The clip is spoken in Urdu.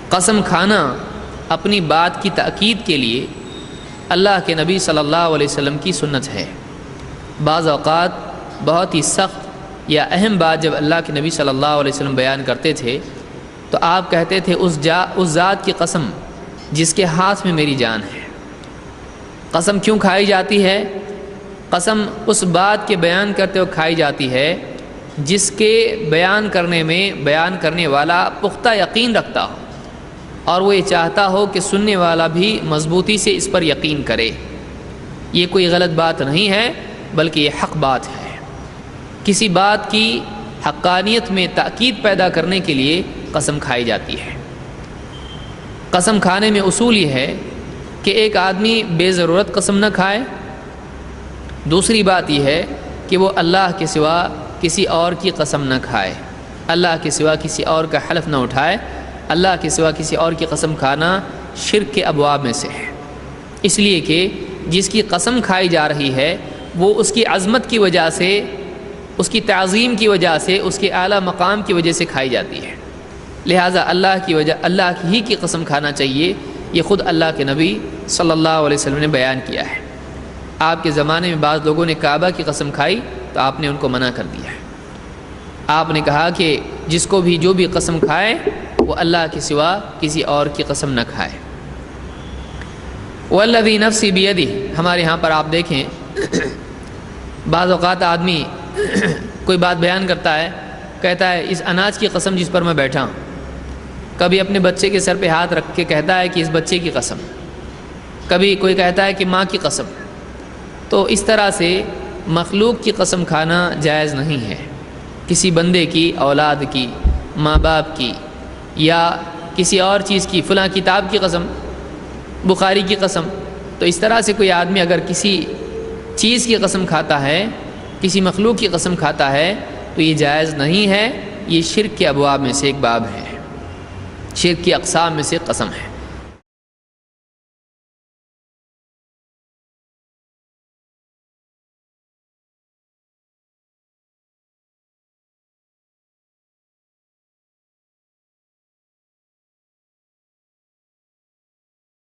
قسم کھانا اپنی بات کی تأکید کے لیے اللہ کے نبی صلی اللہ علیہ وسلم کی سنت ہے۔ بعض اوقات بہت ہی سخت یا اہم بات جب اللہ کے نبی صلی اللہ علیہ وسلم بیان کرتے تھے تو آپ کہتے تھے اس ذات کی قسم جس کے ہاتھ میں میری جان ہے۔ قسم کیوں کھائی جاتی ہے؟ قسم اس بات کے بیان کرتے ہوئے کھائی جاتی ہے جس کے بیان کرنے والا پختہ یقین رکھتا ہو اور وہ یہ چاہتا ہو کہ سننے والا بھی مضبوطی سے اس پر یقین کرے۔ یہ کوئی غلط بات نہیں ہے بلکہ یہ حق بات ہے۔ کسی بات کی حقانیت میں تأکید پیدا کرنے کے لیے قسم کھائی جاتی ہے۔ قسم کھانے میں اصول یہ ہے کہ ایک آدمی بے ضرورت قسم نہ کھائے۔ دوسری بات یہ ہے کہ وہ اللہ کے سوا کسی اور کی قسم نہ کھائے، اللہ کے سوا کسی اور کا حلف نہ اٹھائے۔ اللہ کے سوا کسی اور کی قسم کھانا شرک کے ابواب میں سے ہے، اس لیے کہ جس کی قسم کھائی جا رہی ہے وہ اس کی عظمت کی وجہ سے، اس کی تعظیم کی وجہ سے، اس کے اعلیٰ مقام کی وجہ سے کھائی جاتی ہے۔ لہٰذا اللہ ہی کی قسم کھانا چاہیے۔ یہ خود اللہ کے نبی صلی اللہ علیہ وسلم نے بیان کیا ہے۔ آپ کے زمانے میں بعض لوگوں نے کعبہ کی قسم کھائی تو آپ نے ان کو منع کر دیا ہے۔ آپ نے کہا کہ جس کو بھی جو بھی قسم کھائے وہ اللہ کے سوا کسی اور کی قسم نہ کھائے۔ والذی نفسی بیدہ، ہمارے ہاں پر آپ دیکھیں بعض اوقات آدمی کوئی بات بیان کرتا ہے، کہتا ہے اس اناج کی قسم جس پر میں بیٹھا ہوں۔ کبھی اپنے بچے کے سر پہ ہاتھ رکھ کے کہتا ہے کہ اس بچے کی قسم، کبھی کوئی کہتا ہے کہ ماں کی قسم۔ تو اس طرح سے مخلوق کی قسم کھانا جائز نہیں ہے۔ کسی بندے کی، اولاد کی، ماں باپ کی یا کسی اور چیز کی، فلاں کتاب کی قسم، بخاری کی قسم، تو اس طرح سے کوئی آدمی اگر کسی چیز کی قسم کھاتا ہے، کسی مخلوق کی قسم کھاتا ہے تو یہ جائز نہیں ہے۔ یہ شرک کے ابواب میں سے ایک باب ہے، شرک کی اقسام میں سے قسم ہے۔